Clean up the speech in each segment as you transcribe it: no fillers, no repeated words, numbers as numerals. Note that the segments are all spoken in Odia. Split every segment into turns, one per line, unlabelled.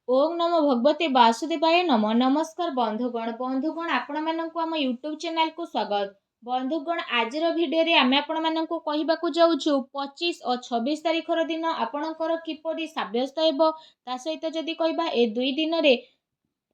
ओम नमो भगवते वासुदेवाय नमः। नमस्कार बंधुगण आपण मानक आम यूट्यूब चैनल को स्वागत। बंधुगण आज भिडियो आमे आपण मानक कहवाक जाऊँ 25 और 26 तारीखर दिन आपणकर किपरि सब्यस्त हेबो ता सहित जदि कहबा ए दुई दिन रे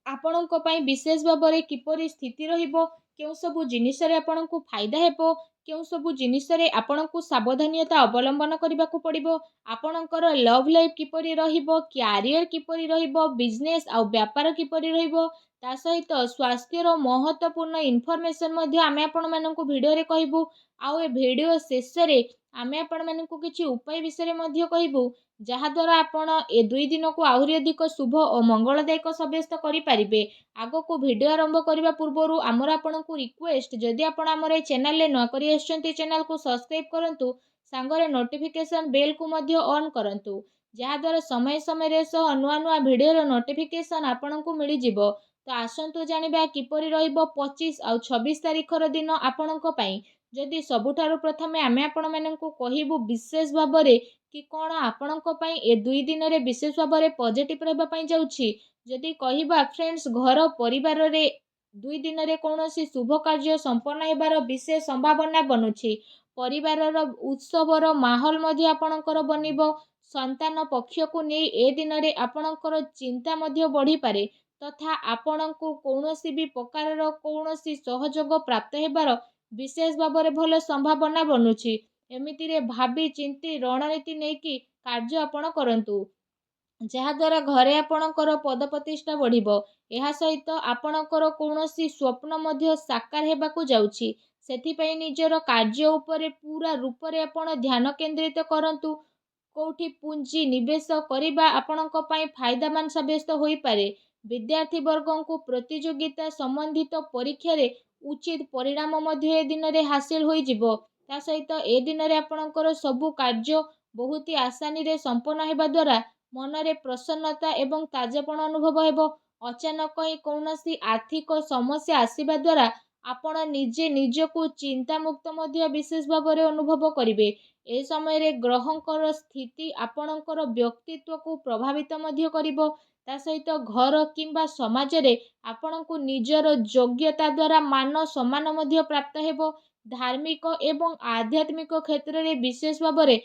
ଆପଣଙ୍କ ପାଇଁ ବିଶେଷ ଭାବରେ କିପରି ସ୍ଥିତି ରହିବ, କେଉଁ ସବୁ ଜିନିଷରେ ଆପଣଙ୍କୁ ଫାଇଦା ହେବ, କେଉଁ ସବୁ ଜିନିଷରେ ଆପଣଙ୍କୁ ସାବଧାନତା ଅବଲମ୍ବନ କରିବାକୁ ପଡ଼ିବ, ଆପଣଙ୍କର ଲଭ୍ ଲାଇଫ୍ କିପରି ରହିବ, କ୍ୟାରିୟର କିପରି ରହିବ, ବିଜନେସ୍ ଆଉ ବ୍ୟାପାର କିପରି ରହିବ, ତା ସହିତ ସ୍ୱାସ୍ଥ୍ୟର ମହତ୍ତ୍ୱପୂର୍ଣ୍ଣ ଇନଫର୍ମେସନ୍ ମଧ୍ୟ ଆମେ ଆପଣମାନଙ୍କୁ ଭିଡ଼ିଓରେ କହିବୁ। ଆଉ ଏ ଭିଡ଼ିଓ ଶେଷରେ ଆମେ ଆପଣମାନଙ୍କୁ କିଛି ଉପାୟ ବିଷୟରେ ମଧ୍ୟ କହିବୁ, ଯାହାଦ୍ୱାରା ଆପଣ ଏ ଦୁଇ ଦିନକୁ ଆହୁରି ଅଧିକ ଶୁଭ ଓ ମଙ୍ଗଳଦାୟକ ସାବ୍ୟସ୍ତ କରିପାରିବେ। ଆଗକୁ ଭିଡ଼ିଓ ଆରମ୍ଭ କରିବା ପୂର୍ବରୁ ଆମର ଆପଣଙ୍କୁ ରିକ୍ୱେଷ୍ଟ, ଯଦି ଆପଣ ଆମର ଏ ଚ୍ୟାନେଲରେ ନୂଆ କରି ଆସିଛନ୍ତି ଚ୍ୟାନେଲକୁ ସବସ୍କ୍ରାଇବ୍ କରନ୍ତୁ, ସାଙ୍ଗରେ ନୋଟିଫିକେସନ୍ ବେଲ୍କୁ ମଧ୍ୟ ଅନ୍ କରନ୍ତୁ, ଯାହାଦ୍ୱାରା ସମୟ ସମୟରେ ସହ ନୂଆ ନୂଆ ଭିଡ଼ିଓର ନୋଟିଫିକେସନ୍ ଆପଣଙ୍କୁ ମିଳିଯିବ। ତ ଆସନ୍ତୁ ଜାଣିବା କିପରି ରହିବ 25 ଆଉ 26 ତାରିଖର ଦିନ ଆପଣଙ୍କ ପାଇଁ। ଯଦି ସବୁଠାରୁ ପ୍ରଥମେ ଆମେ ଆପଣମାନଙ୍କୁ କହିବୁ ବିଶେଷ ଭାବରେ କି କ'ଣ ଆପଣଙ୍କ ପାଇଁ ଏ ଦୁଇ ଦିନରେ ବିଶେଷ ଭାବରେ ପଜିଟିଭ୍ ରହିବା ପାଇଁ ଯାଉଛି। ଯଦି କହିବା ଫ୍ରେଣ୍ଡସ୍, ଘର ପରିବାରରେ ଦୁଇ ଦିନରେ କୌଣସି ଶୁଭ କାର୍ଯ୍ୟ ସମ୍ପନ୍ନ ହେବାର ବିଶେଷ ସମ୍ଭାବନା ବନୁଛି। ପରିବାରର ଉତ୍ସବର ମାହୋଲ ମଧ୍ୟ ଆପଣଙ୍କର ବନିବ। ସନ୍ତାନ ପକ୍ଷକୁ ନେଇ ଏ ଦିନରେ ଆପଣଙ୍କର ଚିନ୍ତା ମଧ୍ୟ ବଢ଼ିପାରେ ତଥା ଆପଣଙ୍କୁ କୌଣସି ବି ପ୍ରକାରର କୌଣସି ସହଯୋଗ ପ୍ରାପ୍ତ ହେବାର ବିଶେଷ ଭାବରେ ଭଲ ସମ୍ଭାବନା ବନୁଛି। ଏମିତିରେ ଭାବି ଚିନ୍ତି ରଣନୀତି ନେଇକି କାର୍ଯ୍ୟ ଆପଣ କରନ୍ତୁ, ଯାହାଦ୍ୱାରା ଘରେ ଆପଣଙ୍କର ପଦପ୍ରତିଷ୍ଠା ବଢ଼ିବ। ଏହା ସହିତ ଆପଣଙ୍କର କୌଣସି ସ୍ୱପ୍ନ ମଧ୍ୟ ସାକାର ହେବାକୁ ଯାଉଛି। ସେଥିପାଇଁ ନିଜର କାର୍ଯ୍ୟ ଉପରେ ପୁରା ରୂପରେ ଆପଣ ଧ୍ୟାନ କେନ୍ଦ୍ରିତ କରନ୍ତୁ। କୋଉଠି ପୁଞ୍ଜି ନିବେଶ କରିବା ଆପଣଙ୍କ ପାଇଁ ଫାଇଦାମାନ ସାବ୍ୟସ୍ତ ହୋଇପାରେ। ବିଦ୍ୟାର୍ଥୀ ବର୍ଗଙ୍କୁ ପ୍ରତିଯୋଗିତା ସମ୍ବନ୍ଧିତ ପରୀକ୍ଷାରେ ଉଚିତ ପରିଣାମ ମଧ୍ୟ ଏ ଦିନରେ ହାସିଲ ହୋଇଯିବ। ତା ସହିତ ଏ ଦିନରେ ଆପଣଙ୍କର ସବୁ କାର୍ଯ୍ୟ ବହୁତ ଆସାନୀରେ ସମ୍ପନ୍ନ ହେବା ଦ୍ୱାରା ମନରେ ପ୍ରସନ୍ନତା ଏବଂ ତାଜାପଣ ଅନୁଭବ ହେବ। ଅଚାନକ ହିଁ କୌଣସି ଆର୍ଥିକ ସମସ୍ୟା ଆସିବା ଦ୍ୱାରା ଆପଣ ନିଜେ ନିଜକୁ ଚିନ୍ତାମୁକ୍ତ ମଧ୍ୟ ବିଶେଷ ଭାବରେ ଅନୁଭବ କରିବେ। ଏ ସମୟରେ ଗ୍ରହଙ୍କର ସ୍ଥିତି ଆପଣଙ୍କର ବ୍ୟକ୍ତିତ୍ୱକୁ ପ୍ରଭାବିତ ମଧ୍ୟ କରିବ। ତା ସହିତ ଘର କିମ୍ବା ସମାଜରେ ଆପଣଙ୍କୁ ନିଜର ଯୋଗ୍ୟତା ଦ୍ୱାରା ମାନ ସମ୍ମାନ ମଧ୍ୟ ପ୍ରାପ୍ତ ହେବ। ଧାର୍ମିକ ଏବଂ ଆଧ୍ୟାତ୍ମିକ କ୍ଷେତ୍ରରେ ବିଶେଷ ଭାବରେ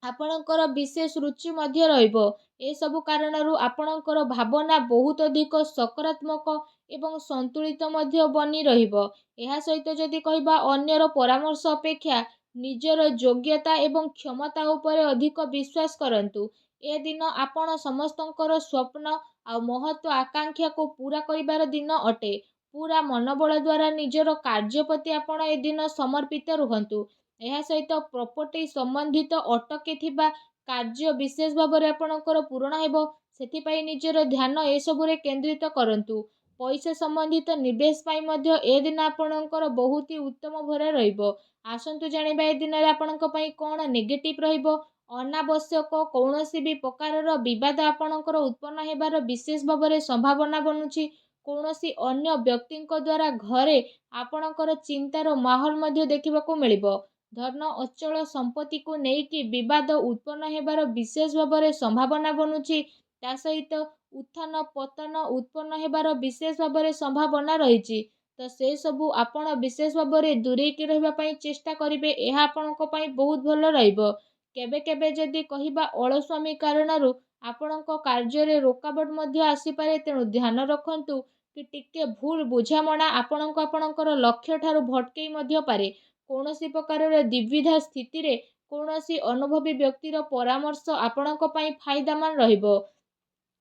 ଆପଣଙ୍କର ବିଶେଷ ରୁଚି ମଧ୍ୟ ରହିବ। ଏସବୁ କାରଣରୁ ଆପଣଙ୍କର ଭାବନା ବହୁତ ଅଧିକ ସକାରାତ୍ମକ ଏବଂ ସନ୍ତୁଳିତ ମଧ୍ୟ ବନି ରହିବ। ଏହା ସହିତ ଯଦି କହିବା ଅନ୍ୟର ପରାମର୍ଶ ଅପେକ୍ଷା ନିଜର ଯୋଗ୍ୟତା ଏବଂ କ୍ଷମତା ଉପରେ ଅଧିକ ବିଶ୍ୱାସ କରନ୍ତୁ। ଏ ଦିନ ଆପଣ ସମସ୍ତଙ୍କର ସ୍ୱପ୍ନ ଆଉ ମହତ୍ତ୍ୱ ଆକାଂକ୍ଷାକୁ ପୂରା କରିବାର ଦିନ ଅଟେ। ପୁରା ମନୋବଳ ଦ୍ୱାରା ନିଜର କାର୍ଯ୍ୟ ପ୍ରତି ଆପଣ ଏ ଦିନ ସମର୍ପିତ ରୁହନ୍ତୁ। ଏହା ସହିତ ପ୍ରପର୍ଟି ସମ୍ବନ୍ଧିତ ଅଟକି ଥିବା କାର୍ଯ୍ୟ ବିଶେଷ ଭାବରେ ଆପଣଙ୍କର ପୂରଣ ହେବ। ସେଥିପାଇଁ ନିଜର ଧ୍ୟାନ ଏସବୁରେ କେନ୍ଦ୍ରିତ କରନ୍ତୁ। ପଇସା ସମ୍ବନ୍ଧିତ ନିବେଶ ପାଇଁ ମଧ୍ୟ ଏ ଦିନ ଆପଣଙ୍କର ବହୁତ ଉତ୍ତମ ଭରା ରହିବ। ଆସନ୍ତୁ ଜାଣିବା ଏ ଦିନରେ ଆପଣଙ୍କ ପାଇଁ କ'ଣ ନେଗେଟିଭ୍ ରହିବ। ଅନାବଶ୍ୟକ କୌଣସି ବି ପ୍ରକାରର ବିବାଦ ଆପଣଙ୍କର ଉତ୍ପନ୍ନ ହେବାର ବିଶେଷ ଭାବରେ ସମ୍ଭାବନା ବନୁଛି। କୌଣସି ଅନ୍ୟ ବ୍ୟକ୍ତିଙ୍କ ଦ୍ୱାରା ଘରେ ଆପଣଙ୍କର ଚିନ୍ତାର ମାହୋଲ ମଧ୍ୟ ଦେଖିବାକୁ ମିଳିବ। ଧନ ଅଚଳ ସମ୍ପତ୍ତିକୁ ନେଇକି ବିବାଦ ଉତ୍ପନ୍ନ ହେବାର ବିଶେଷ ଭାବରେ ସମ୍ଭାବନା ବନୁଛି। ତା ସହିତ ଉତ୍ଥାନ ପତନ ଉତ୍ପନ୍ନ ହେବାର ବିଶେଷ ଭାବରେ ସମ୍ଭାବନା ରହିଛି। ତ ସେ ସବୁ ଆପଣ ବିଶେଷ ଭାବରେ ଦୂରେଇକି ରହିବା ପାଇଁ ଚେଷ୍ଟା କରିବେ। ଏହା ଆପଣଙ୍କ ପାଇଁ ବହୁତ ଭଲ ରହିବ। କେବେ କେବେ ଯଦି କହିବା ଅଳସ୍ୱାମୀ କାରଣରୁ ଆପଣଙ୍କ କାର୍ଯ୍ୟରେ ରୋକାବଟ ମଧ୍ୟ ଆସିପାରେ, ତେଣୁ ଧ୍ୟାନ ରଖନ୍ତୁ କି ଟିକେ ଭୁଲ ବୁଝାମଣା ଆପଣଙ୍କର ଲକ୍ଷ୍ୟ ଠାରୁ ଭଟକେଇ ମଧ୍ୟ ପାରେ। କୌଣସି ପ୍ରକାରର ଦ୍ୱିବିଧା ସ୍ଥିତିରେ କୌଣସି ଅନୁଭବୀ ବ୍ୟକ୍ତିର ପରାମର୍ଶ ଆପଣଙ୍କ ପାଇଁ ଫାଇଦାମାନ ରହିବ।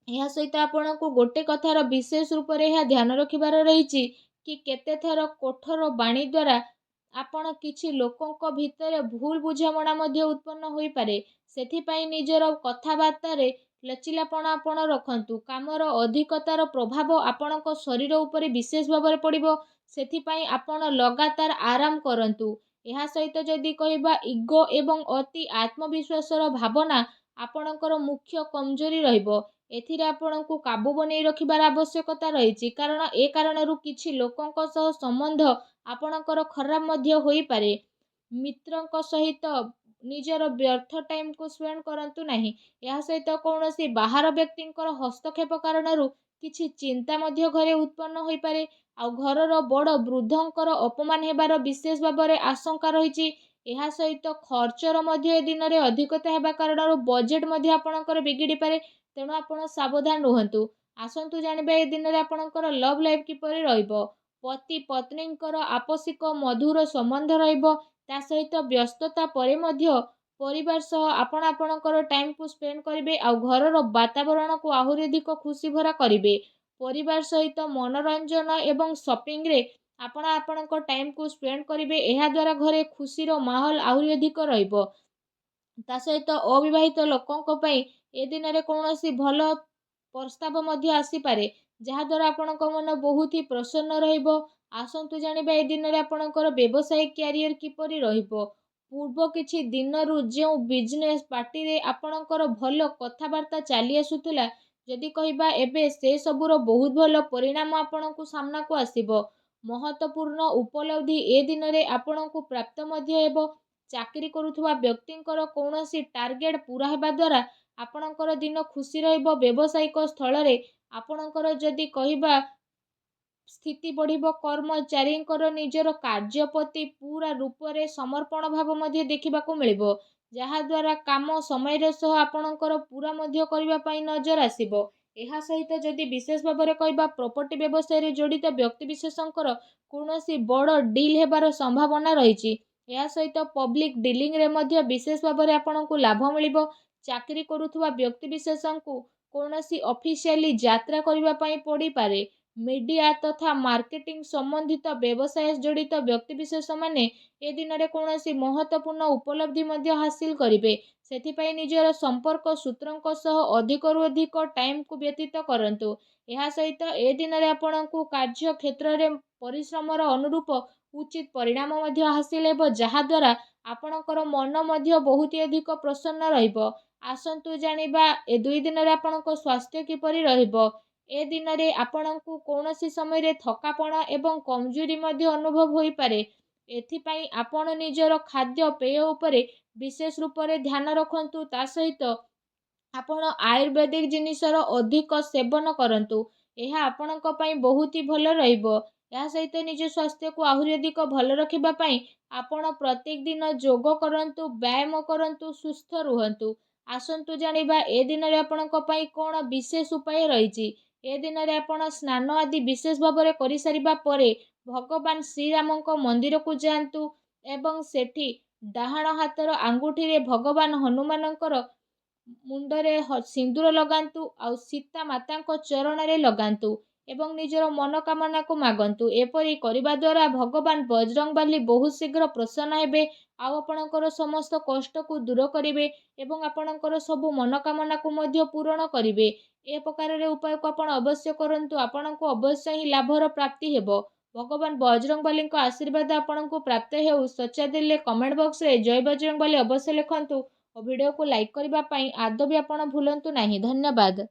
ଏହା ସହିତ ଆପଣଙ୍କୁ ଗୋଟେ କଥାର ବିଶେଷ ରୂପରେ ଏହା ଧ୍ୟାନ ରଖିବାର ରହିଛି କି କେତେଥର କଠୋର ବାଣୀ ଦ୍ୱାରା ଆପଣ କିଛି ଲୋକଙ୍କ ଭିତରେ ଭୁଲ ବୁଝାମଣା ମଧ୍ୟ ଉତ୍ପନ୍ନ ହୋଇପାରେ। ସେଥିପାଇଁ ନିଜର କଥାବାର୍ତ୍ତାରେ ଲଚିଲାପଣ ଆପଣ ରଖନ୍ତୁ। କାମର ଅଧିକତାର ପ୍ରଭାବ ଆପଣଙ୍କ ଶରୀର ଉପରେ ବିଶେଷ ଭାବରେ ପଡ଼ିବ। ସେଥିପାଇଁ ଆପଣ ଲଗାତାର ଆରାମ କରନ୍ତୁ। ଏହା ସହିତ ଯଦି କହିବା ଇଗୋ ଏବଂ ଅତି ଆତ୍ମବିଶ୍ୱାସର ଭାବନା ଆପଣଙ୍କର ମୁଖ୍ୟ କମଜୋରି ରହିବ। ଏଥିରେ ଆପଣଙ୍କୁ କାବୁ ବନେଇ ରଖିବାର ଆବଶ୍ୟକତା ରହିଛି, କାରଣ ଏ କାରଣରୁ କିଛି ଲୋକଙ୍କ ସହ ସମ୍ବନ୍ଧ ଆପଣଙ୍କର ଖରାପ ମଧ୍ୟ ହୋଇପାରେ। ମିତ୍ରଙ୍କ ସହିତ ନିଜର ବ୍ୟର୍ଥ ଟାଇମ୍କୁ ସ୍ପେଣ୍ଡ କରନ୍ତୁ ନାହିଁ। ଏହା ସହିତ କୌଣସି ବାହାର ବ୍ୟକ୍ତିଙ୍କର ହସ୍ତକ୍ଷେପ କାରଣରୁ କିଛି ଚିନ୍ତା ମଧ୍ୟ ଘରେ ଉତ୍ପନ୍ନ ହୋଇପାରେ। ଆଉ ଘରର ବଡ଼ ବୃଦ୍ଧଙ୍କର ଅପମାନ ହେବାର ବିଶେଷ ଭାବରେ ଆଶଙ୍କା ରହିଛି। ଏହା ସହିତ ଖର୍ଚ୍ଚର ମଧ୍ୟ ଏ ଦିନରେ ଅଧିକତା ହେବା କାରଣରୁ ବଜେଟ୍ ମଧ୍ୟ ଆପଣଙ୍କର ବିଗିଡ଼ିପାରେ। ତେଣୁ ଆପଣ ସାବଧାନ ରୁହନ୍ତୁ। ଆସନ୍ତୁ ଜାଣିବା ଏ ଦିନରେ ଆପଣଙ୍କର ଲଭ୍ ଲାଇଫ୍ କିପରି ରହିବ। ପତି ପତ୍ନୀଙ୍କର ଆପୋଷିକ ମଧୁର ସମ୍ବନ୍ଧ ରହିବ। ତା ସହିତ ବ୍ୟସ୍ତତା ପରେ ମଧ୍ୟ ପରିବାର ସହ ଆପଣ ଆପଣଙ୍କର ଟାଇମ୍କୁ ସ୍ପେଣ୍ଡ କରିବେ। ଆଉ ଘରର ବାତାବରଣକୁ ଆହୁରି ଅଧିକ ଖୁସି ଭରା କରିବେ। ପରିବାର ସହିତ ମନୋରଞ୍ଜନ ଏବଂ ସପିଂରେ ଆପଣ ଆପଣଙ୍କ ଟାଇମ୍କୁ ସ୍ପେଣ୍ଡ କରିବେ। ଏହାଦ୍ୱାରା ଘରେ ଖୁସିର ମାହୋଲ ଆହୁରି ଅଧିକ ରହିବ। ତା ସହିତ ଅବିବାହିତ ଲୋକଙ୍କ ପାଇଁ ଏ ଦିନରେ କୌଣସି ଭଲ ପ୍ରସ୍ତାବ ମଧ୍ୟ ଆସିପାରେ, ଯାହାଦ୍ୱାରା ଆପଣଙ୍କ ମନ ବହୁତ ହି ପ୍ରସନ୍ନ ରହିବ। ଆସନ୍ତୁ ଜାଣିବା ଏ ଦିନରେ ଆପଣଙ୍କର ବ୍ୟବସାୟିକ କ୍ୟାରିୟର କିପରି ରହିବ। ପୂର୍ବ କିଛି ଦିନରୁ ଯେଉଁ ବିଜନେସ୍ ପାର୍ଟିରେ ଆପଣଙ୍କର ଭଲ କଥାବାର୍ତ୍ତା ଚାଲି ଆସୁଥିଲା, ଯଦି କହିବା ଏବେ ସେ ସବୁର ବହୁତ ଭଲ ପରିଣାମ ଆପଣଙ୍କୁ ସାମ୍ନାକୁ ଆସିବ। ମହତ୍ତ୍ୱପୂର୍ଣ୍ଣ ଉପଲବ୍ଧି ଏ ଦିନରେ ଆପଣଙ୍କୁ ପ୍ରାପ୍ତ ମଧ୍ୟ ହେବ। ଚାକିରି କରୁଥିବା ବ୍ୟକ୍ତିଙ୍କର କୌଣସି ଟାର୍ଗେଟ ପୂରା ହେବା ଦ୍ୱାରା ଆପଣଙ୍କର ଦିନ ଖୁସି ରହିବ। ବ୍ୟବସାୟିକ ସ୍ଥଳରେ ଆପଣଙ୍କର ଯଦି କହିବା ସ୍ଥିତି ବଢ଼ିବ। କର୍ମଚାରୀଙ୍କର ନିଜର କାର୍ଯ୍ୟ ପ୍ରତି ପୁରା ରୂପରେ ସମର୍ପଣ ଭାବ ମଧ୍ୟ ଦେଖିବାକୁ ମିଳିବ, ଯାହାଦ୍ୱାରା କାମ ସମୟରେ ସହ ଆପଣଙ୍କର ପୁରା ମଧ୍ୟ କରିବା ପାଇଁ ନଜର ଆସିବ। ଏହା ସହିତ ଯଦି ବିଶେଷ ଭାବରେ କହିବା ପ୍ରପର୍ଟି ବ୍ୟବସାୟରେ ଜଡ଼ିତ ବ୍ୟକ୍ତିବିଶେଷଙ୍କର କୌଣସି ବଡ଼ ଡିଲ୍ ହେବାର ସମ୍ଭାବନା ରହିଛି। ଏହା ସହିତ ପବ୍ଲିକ୍ ଡିଲିଂରେ ମଧ୍ୟ ବିଶେଷ ଭାବରେ ଆପଣଙ୍କୁ ଲାଭ ମିଳିବ। ଚାକିରି କରୁଥିବା ବ୍ୟକ୍ତିବିଶେଷଙ୍କୁ କୌଣସି ଅଫିସିଆଲି ଯାତ୍ରା କରିବା ପାଇଁ ପଡ଼ିପାରେ। ମିଡ଼ିଆ ତଥା ମାର୍କେଟିଂ ସମ୍ବନ୍ଧିତ ବ୍ୟବସାୟ ଜଡ଼ିତ ବ୍ୟକ୍ତିବିଶେଷମାନେ ଏ ଦିନରେ କୌଣସି ମହତ୍ତ୍ୱପୂର୍ଣ୍ଣ ଉପଲବ୍ଧି ମଧ୍ୟ ହାସିଲ କରିବେ। ସେଥିପାଇଁ ନିଜର ସମ୍ପର୍କ ସୂତ୍ରଙ୍କ ସହ ଅଧିକରୁ ଅଧିକ ଟାଇମ୍କୁ ବ୍ୟତୀତ କରନ୍ତୁ। ଏହା ସହିତ ଏ ଦିନରେ ଆପଣଙ୍କୁ କାର୍ଯ୍ୟକ୍ଷେତ୍ରରେ ପରିଶ୍ରମର ଅନୁରୂପ ଉଚିତ ପରିଣାମ ମଧ୍ୟ ହାସିଲ ହେବ, ଯାହାଦ୍ୱାରା ଆପଣଙ୍କର ମନ ମଧ୍ୟ ବହୁତ ଅଧିକ ପ୍ରସନ୍ନ ରହିବ। ଆସନ୍ତୁ ଜାଣିବା ଏ 2 ଦିନରେ ଆପଣଙ୍କ ସ୍ୱାସ୍ଥ୍ୟ କିପରି ରହିବ। ଏ ଦିନରେ ଆପଣଙ୍କୁ କୌଣସି ସମୟରେ ଥକାପଣ ଏବଂ କମଜୋରି ମଧ୍ୟ ଅନୁଭବ ହୋଇପାରେ। ଏଥିପାଇଁ ଆପଣ ନିଜର ଖାଦ୍ୟପେୟ ଉପରେ ବିଶେଷ ରୂପରେ ଧ୍ୟାନ ରଖନ୍ତୁ। ତା ସହିତ ଆପଣ ଆୟୁର୍ବେଦିକ ଜିନିଷର ଅଧିକ ସେବନ କରନ୍ତୁ। ଏହା ଆପଣଙ୍କ ପାଇଁ ବହୁତ ହି ଭଲ ରହିବ। ଏହା ସହିତ ନିଜ ସ୍ୱାସ୍ଥ୍ୟକୁ ଆହୁରି ଅଧିକ ଭଲ ରଖିବା ପାଇଁ ଆପଣ ପ୍ରତ୍ୟେକ ଦିନ ଯୋଗ କରନ୍ତୁ, ବ୍ୟାୟାମ କରନ୍ତୁ, ସୁସ୍ଥ ରୁହନ୍ତୁ। ଆସନ୍ତୁ ଜାଣିବା ଏ ଦିନରେ ଆପଣଙ୍କ ପାଇଁ କ'ଣ ବିଶେଷ ଉପାୟ ରହିଛି। ଏ ଦିନରେ ଆପଣ ସ୍ନାନ ଆଦି ବିଶେଷ ଭାବରେ କରିସାରିବା ପରେ ଭଗବାନ ଶ୍ରୀରାମଙ୍କ ମନ୍ଦିରକୁ ଯାଆନ୍ତୁ ଏବଂ ସେଠି ଡାହାଣ ହାତର ଆଙ୍ଗୁଠିରେ ଭଗବାନ ହନୁମାନଙ୍କର ମୁଣ୍ଡରେ ସିନ୍ଦୁର ଲଗାନ୍ତୁ। ଆଉ ସୀତା ମାତାଙ୍କ ଚରଣରେ ଲଗାନ୍ତୁ ଏବଂ ନିଜର ମନୋକାମନାକୁ ମାଗନ୍ତୁ। ଏପରି କରିବା ଦ୍ୱାରା ଭଗବାନ ବଜରଙ୍ଗବାଲି ବହୁତ ଶୀଘ୍ର ପ୍ରସନ୍ନ ହେବେ। ଆଉ ଆପଣଙ୍କର ସମସ୍ତ କଷ୍ଟକୁ ଦୂର କରିବେ ଏବଂ ଆପଣଙ୍କର ସବୁ ମନୋକାମନାକୁ ମଧ୍ୟ ପୂରଣ କରିବେ। ଏ ପ୍ରକାରରେ ଉପାୟକୁ ଆପଣ ଅବଶ୍ୟ କରନ୍ତୁ। ଆପଣଙ୍କୁ ଅବଶ୍ୟ ହିଁ ଲାଭର ପ୍ରାପ୍ତି ହେବ। ଭଗବାନ ବଜରଙ୍ଗବାଲିଙ୍କ ଆଶୀର୍ବାଦ ଆପଣଙ୍କୁ ପ୍ରାପ୍ତ ହେଉ। ସଚ୍ଚା କମେଣ୍ଟ ବକ୍ସରେ ଜୟ ବଜରଙ୍ଗବାଲି ଅବଶ୍ୟ ଲେଖନ୍ତୁ ଓ ଭିଡ଼ିଓକୁ ଲାଇକ୍ କରିବା ପାଇଁ ଆଦୌ ବି ଆପଣ ଭୁଲନ୍ତୁ ନାହିଁ। ଧନ୍ୟବାଦ।